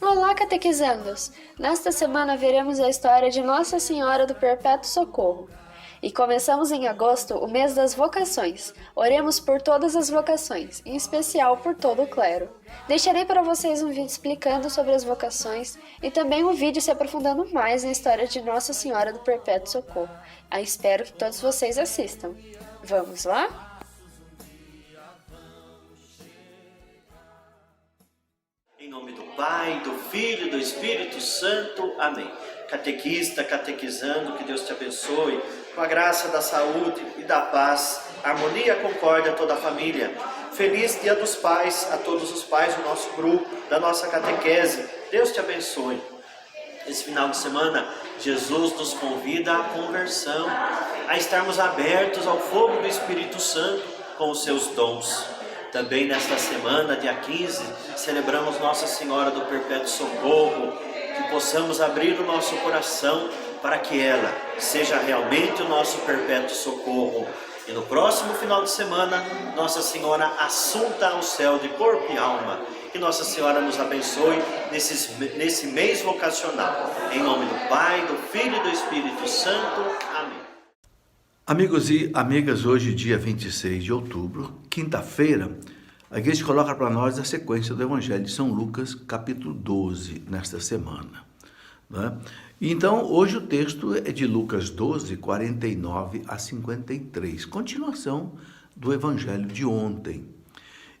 Olá, catequizandos! Nesta semana veremos a história de Nossa Senhora do Perpétuo Socorro. E começamos em agosto o mês das vocações. Oremos por todas as vocações, em especial por todo o clero. Deixarei para vocês um vídeo explicando sobre as vocações e também um vídeo se aprofundando mais na história de Nossa Senhora do Perpétuo Socorro. Espero que todos vocês assistam. Vamos lá? Em nome do Pai, do Filho e do Espírito Santo. Amém. Catequista, catequizando, que Deus te abençoe com a graça da saúde e da paz, harmonia, concórdia a toda a família. Feliz Dia dos Pais a todos os pais do nosso grupo, da nossa catequese. Deus te abençoe. Esse final de semana, Jesus nos convida à conversão, a estarmos abertos ao fogo do Espírito Santo com os seus dons. Também nesta semana, dia 15, celebramos Nossa Senhora do Perpétuo Socorro, que possamos abrir o nosso coração para que ela seja realmente o nosso perpétuo socorro. E no próximo final de semana, Nossa Senhora assunta ao céu de corpo e alma. Que Nossa Senhora nos abençoe nesse mês vocacional. Em nome do Pai, do Filho e do Espírito Santo. Amém. Amigos e amigas, hoje dia 26 de outubro, quinta-feira, a igreja coloca para nós a sequência do Evangelho de São Lucas, capítulo 12, nesta semana. Né? Então, hoje o texto é de Lucas 12, 49 a 53, continuação do Evangelho de ontem.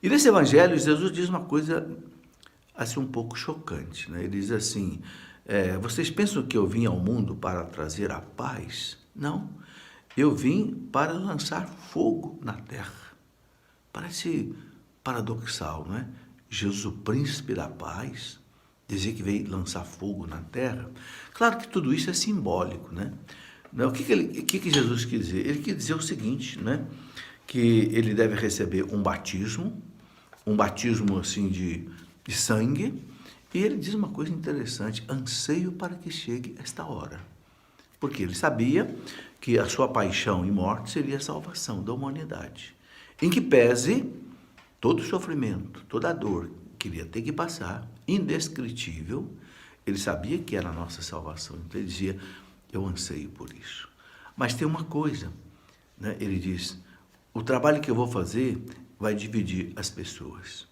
E nesse Evangelho, Jesus diz uma coisa assim um pouco chocante. Né? Ele diz assim, vocês pensam que eu vim ao mundo para trazer a paz? Não. Eu vim para lançar fogo na terra. Parece paradoxal, não é? Jesus, o príncipe da paz, dizer que veio lançar fogo na terra. Claro que tudo isso é simbólico, né? O que Jesus quis dizer? Ele quis dizer o seguinte, né? Que ele deve receber um batismo assim de sangue, e ele diz uma coisa interessante, anseio para que chegue esta hora. Porque ele sabia que a sua paixão e morte seria a salvação da humanidade. Em que pese todo o sofrimento, toda a dor que ele ia ter que passar, indescritível, ele sabia que era a nossa salvação. Então ele dizia, eu anseio por isso. Mas tem uma coisa, né? Ele diz, o trabalho que eu vou fazer vai dividir as pessoas.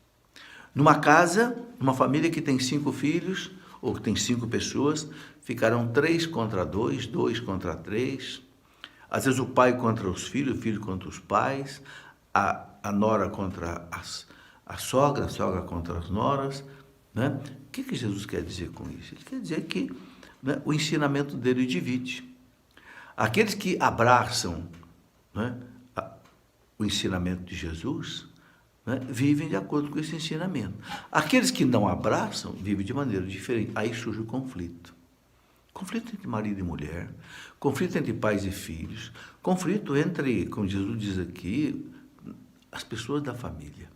Numa casa, numa família que tem 5 filhos, ou que tem 5 pessoas, ficarão 3 contra 2, 2 contra 3. Às vezes o pai contra os filhos, o filho contra os pais, a nora contra a sogra contra as noras. Né? O que Jesus quer dizer com isso? Ele quer dizer que, né, o ensinamento dele divide. Aqueles que abraçam, né, o ensinamento de Jesus, né, vivem de acordo com esse ensinamento. Aqueles que não abraçam, vivem de maneira diferente. Aí surge o conflito. Conflito entre marido e mulher, conflito entre pais e filhos, conflito entre, como Jesus diz aqui, as pessoas da família.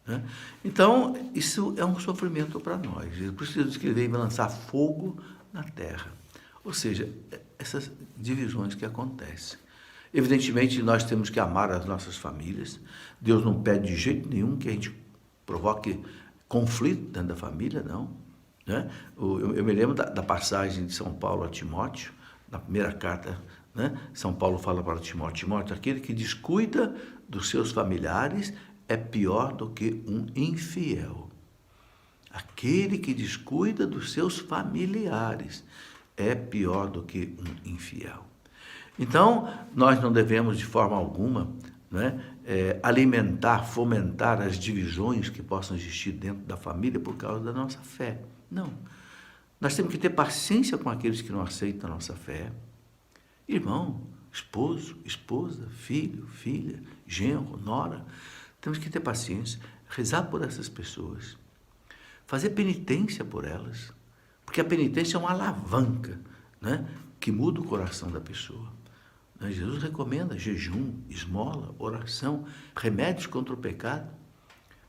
Né? Então, isso é um sofrimento para nós. Por isso Jesus que ele veio lançar fogo na terra. Ou seja, essas divisões que acontecem. Evidentemente, nós temos que amar as nossas famílias. Deus não pede de jeito nenhum que a gente provoque conflito dentro da família, não. Né? Eu me lembro da passagem de São Paulo a Timóteo, na primeira carta, né? São Paulo fala para Timóteo, aquele que descuida dos seus familiares é pior do que um infiel. Aquele que descuida dos seus familiares é pior do que um infiel. Então, nós não devemos de forma alguma, né, alimentar, fomentar as divisões que possam existir dentro da família por causa da nossa fé. Não. Nós temos que ter paciência com aqueles que não aceitam a nossa fé. Irmão, esposo, esposa, filho, filha, genro, nora. Temos que ter paciência, rezar por essas pessoas, fazer penitência por elas, porque a penitência é uma alavanca, né, que muda o coração da pessoa. Jesus recomenda jejum, esmola, oração, remédios contra o pecado.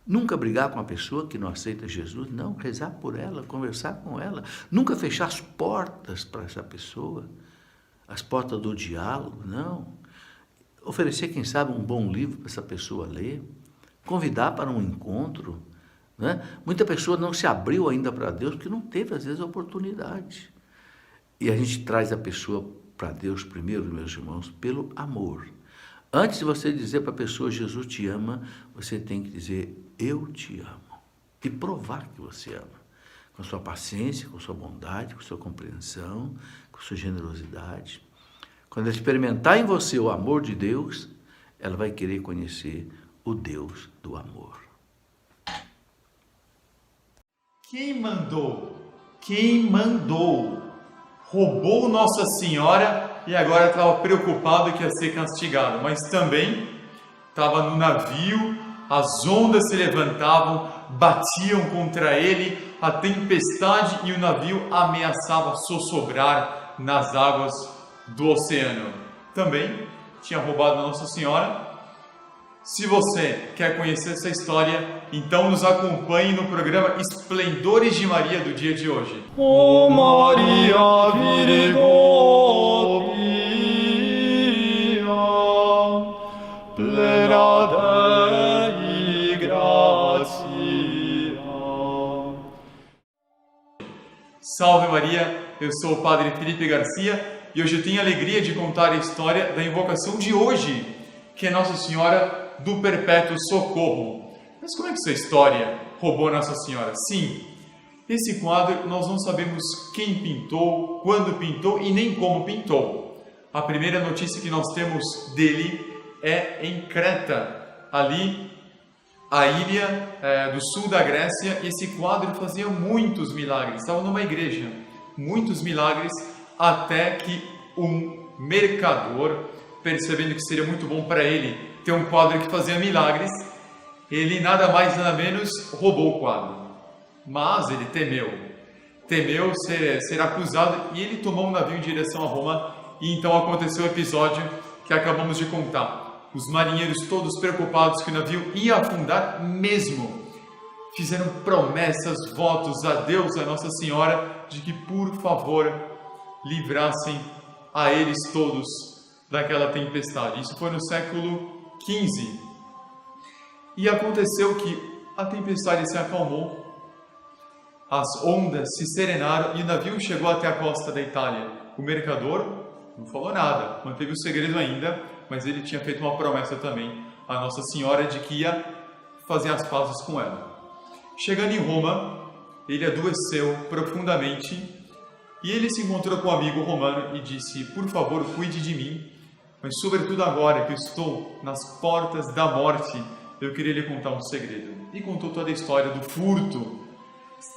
Nunca brigar com uma pessoa que não aceita Jesus, não, rezar por ela, conversar com ela. Nunca fechar as portas para essa pessoa, as portas do diálogo, não. Oferecer, quem sabe, um bom livro para essa pessoa ler, convidar para um encontro, né? Muita pessoa não se abriu ainda para Deus porque não teve, às vezes, a oportunidade. E a gente traz a pessoa para Deus primeiro, meus irmãos, pelo amor. Antes de você dizer para a pessoa, Jesus te ama, você tem que dizer, eu te amo. E provar que você ama. Com sua paciência, com sua bondade, com sua compreensão, com sua generosidade. Quando ela experimentar em você o amor de Deus, ela vai querer conhecer o Deus do amor. Quem mandou? Roubou Nossa Senhora e agora estava preocupado que ia ser castigado. Mas também estava no navio, as ondas se levantavam, batiam contra ele, a tempestade e o navio ameaçava sossobrar nas águas do oceano. Também tinha roubado Nossa Senhora. Se você quer conhecer essa história, então nos acompanhe no programa Esplendores de Maria do dia de hoje. O Maria Virgo pia, plena Dei gratia. Salve Maria, eu sou o Padre Felipe Garcia e hoje eu tenho a alegria de contar a história da invocação de hoje, que é Nossa Senhora do Perpétuo Socorro. Mas como é que essa história roubou Nossa Senhora? Sim, esse quadro nós não sabemos quem pintou, quando pintou e nem como pintou. A primeira notícia que nós temos dele é em Creta, ali a ilha do sul da Grécia. E esse quadro fazia muitos milagres, estava numa igreja, muitos milagres, até que um mercador, percebendo que seria muito bom para ele ter um quadro que fazia milagres, ele nada mais nada menos roubou o quadro. Mas ele temeu ser acusado e ele tomou um navio em direção a Roma. E então aconteceu o episódio que acabamos de contar. Os marinheiros todos preocupados que o navio ia afundar mesmo, fizeram promessas, votos a Deus, a Nossa Senhora, de que por favor livrassem a eles todos daquela tempestade. Isso foi no século XV. E aconteceu que a tempestade se acalmou, as ondas se serenaram e o navio chegou até a costa da Itália. O mercador não falou nada, manteve o segredo ainda, mas ele tinha feito uma promessa também à Nossa Senhora de que ia fazer as pazes com ela. Chegando em Roma, ele adoeceu profundamente e ele se encontrou com um amigo romano e disse: por favor, cuide de mim, mas sobretudo agora que eu estou nas portas da morte, eu queria lhe contar um segredo. E contou toda a história do furto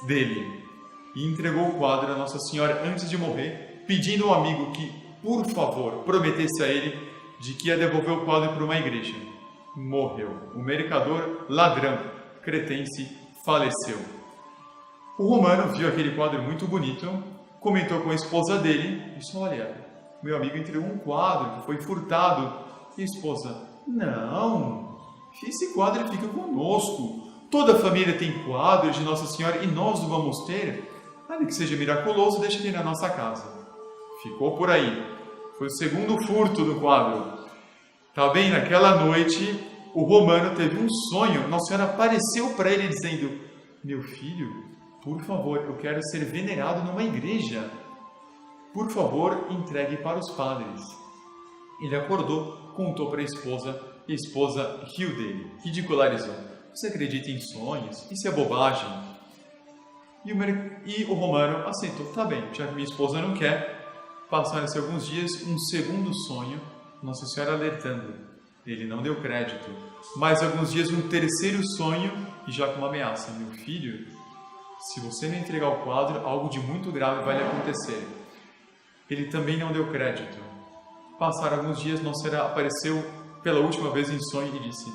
dele e entregou o quadro à Nossa Senhora antes de morrer, pedindo ao amigo que, por favor, prometesse a ele de que ia devolver o quadro para uma igreja. Morreu. O mercador, ladrão, cretense, faleceu. O romano viu aquele quadro muito bonito, comentou com a esposa dele e disse: olha, meu amigo entregou um quadro que foi furtado. E a esposa: não, esse quadro fica conosco. Toda a família tem quadros de Nossa Senhora e nós o vamos ter. Ainda que seja miraculoso, deixa ele na nossa casa. Ficou por aí. Foi o segundo furto do quadro. Tá bem, naquela noite, o romano teve um sonho. Nossa Senhora apareceu para ele dizendo: meu filho, por favor, eu quero ser venerado numa igreja. Por favor, entregue para os padres. Ele acordou, contou para a esposa, e a esposa riu dele, ridicularizou. Você acredita em sonhos? Isso é bobagem. E o romano aceitou. Tá bem, já que minha esposa não quer. Passaram-se alguns dias, um segundo sonho, Nossa Senhora alertando. Ele não deu crédito. Mais alguns dias, um terceiro sonho, e já com uma ameaça. Meu filho, se você não entregar o quadro, algo de muito grave vai lhe acontecer. Ele também não deu crédito. Passaram alguns dias, Nossa Senhora apareceu pela última vez em sonho e disse: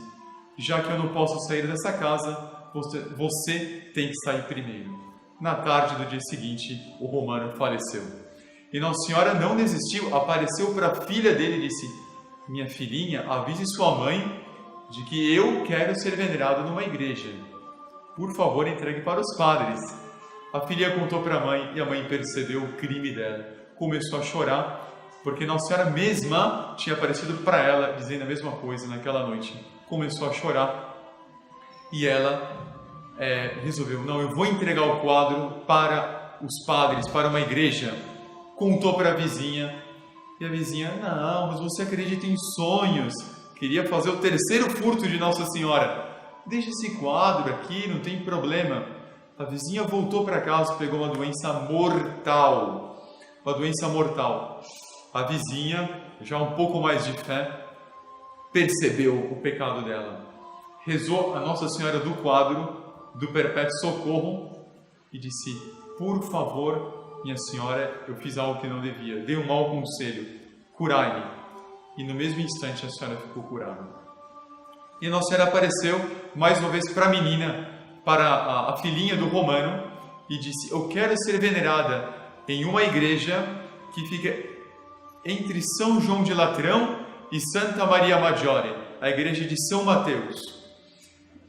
já que eu não posso sair dessa casa, você tem que sair primeiro. Na tarde do dia seguinte, o romano faleceu. E Nossa Senhora não desistiu, apareceu para a filha dele e disse: minha filhinha, avise sua mãe de que eu quero ser venerado numa igreja. Por favor, entregue para os padres. A filha contou para a mãe e a mãe percebeu o crime dela. Começou a chorar, porque Nossa Senhora mesma tinha aparecido para ela, dizendo a mesma coisa naquela noite. Começou a chorar e ela resolveu, não, eu vou entregar o quadro para os padres, para uma igreja. Contou para a vizinha, e a vizinha, não, mas você acredita em sonhos, queria fazer o terceiro furto de Nossa Senhora. Deixa esse quadro aqui, não tem problema. A vizinha voltou para casa e pegou uma doença mortal. Uma doença mortal. A vizinha, já um pouco mais de fé, percebeu o pecado dela. Rezou a Nossa Senhora do quadro, do Perpétuo Socorro, e disse, por favor, minha senhora, eu fiz algo que não devia. Dei um mau conselho. Curai-me. E no mesmo instante a senhora ficou curada. E Nossa Senhora apareceu mais uma vez para a menina, para a filhinha do Romano, e disse, eu quero ser venerada em uma igreja que fica entre São João de Latrão e Santa Maria Maggiore, a igreja de São Mateus.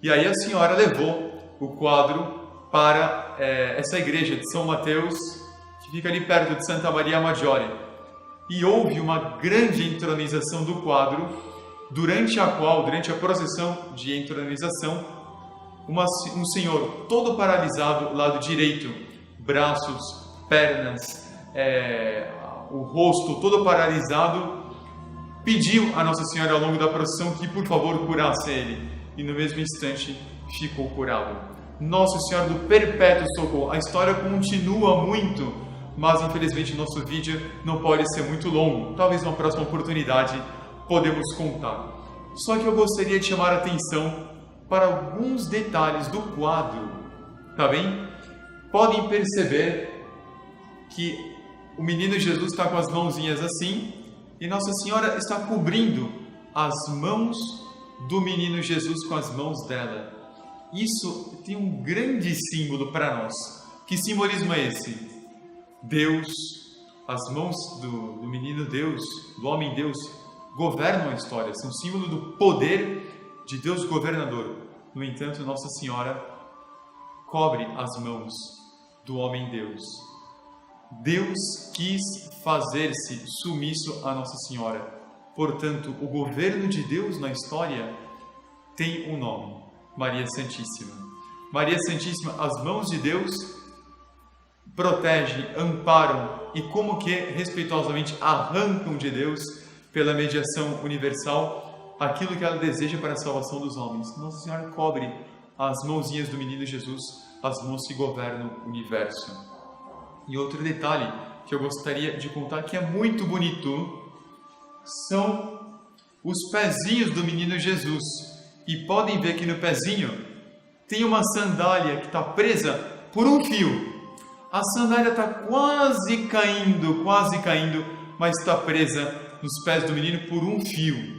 E aí a senhora levou o quadro para essa igreja de São Mateus, que fica ali perto de Santa Maria Maggiore. E houve uma grande entronização do quadro, durante a procissão de entronização, um senhor todo paralisado, lado direito, braços, pernas, o rosto todo paralisado, pediu a Nossa Senhora ao longo da procissão que por favor curasse ele, e no mesmo instante ficou curado. Nossa Senhora do Perpétuo Socorro. A história continua muito, mas infelizmente nosso vídeo não pode ser muito longo. Talvez numa próxima oportunidade podemos contar. Só que eu gostaria de chamar a atenção para alguns detalhes do quadro, tá bem? Podem perceber que o menino Jesus está com as mãozinhas assim e Nossa Senhora está cobrindo as mãos do menino Jesus com as mãos dela. Isso tem um grande símbolo para nós. Que simbolismo é esse? Deus, as mãos do menino Deus, do homem Deus, governam a história, são símbolo do poder de Deus governador. No entanto, Nossa Senhora cobre as mãos do homem Deus. Deus quis fazer-se submisso a Nossa Senhora. Portanto, o governo de Deus na história tem um nome, Maria Santíssima. Maria Santíssima, as mãos de Deus protegem, amparam e como que respeitosamente arrancam de Deus, pela mediação universal, aquilo que ela deseja para a salvação dos homens. Nossa Senhora cobre as mãozinhas do menino Jesus, as mãos que governam o universo. E outro detalhe que eu gostaria de contar, que é muito bonito, são os pezinhos do menino Jesus. E podem ver que no pezinho tem uma sandália que está presa por um fio. A sandália está quase caindo, mas está presa nos pés do menino por um fio.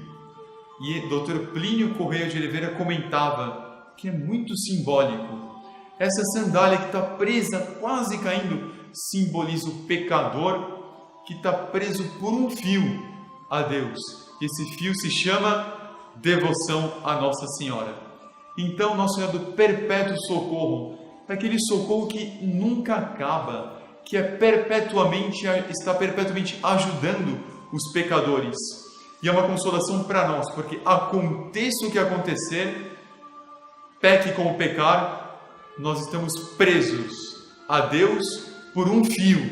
E Dr. Plínio Correia de Oliveira comentava que é muito simbólico. Essa sandália que está presa, quase caindo, simboliza o pecador que está preso por um fio a Deus. Esse fio se chama devoção a Nossa Senhora. Então, Nossa Senhora do Perpétuo Socorro, aquele socorro que nunca acaba, que está perpetuamente ajudando os pecadores. E é uma consolação para nós, porque aconteça o que acontecer, peque como pecar, nós estamos presos a Deus por um fio,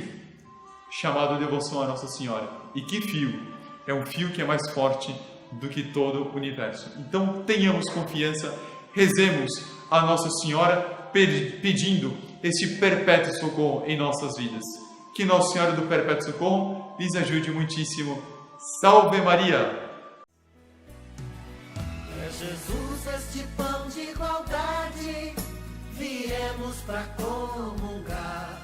chamado devoção a Nossa Senhora. E que fio? É um fio que é mais forte do que todo o universo. Então tenhamos confiança, rezemos a Nossa Senhora pedindo esse perpétuo socorro em nossas vidas. Que Nossa Senhora do Perpétuo Socorro lhes ajude muitíssimo. Salve Maria! É Jesus este pão de igualdade, viemos pra comungar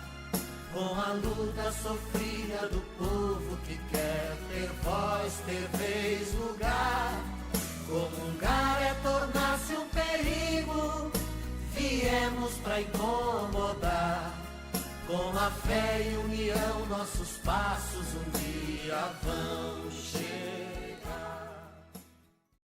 com a luta sofrida do povo que quer ter voz, ter vez, lugar. Comungar é tornar-se um perigo, viemos pra incomodar. Com a fé e união nossos passos um dia vão chegar.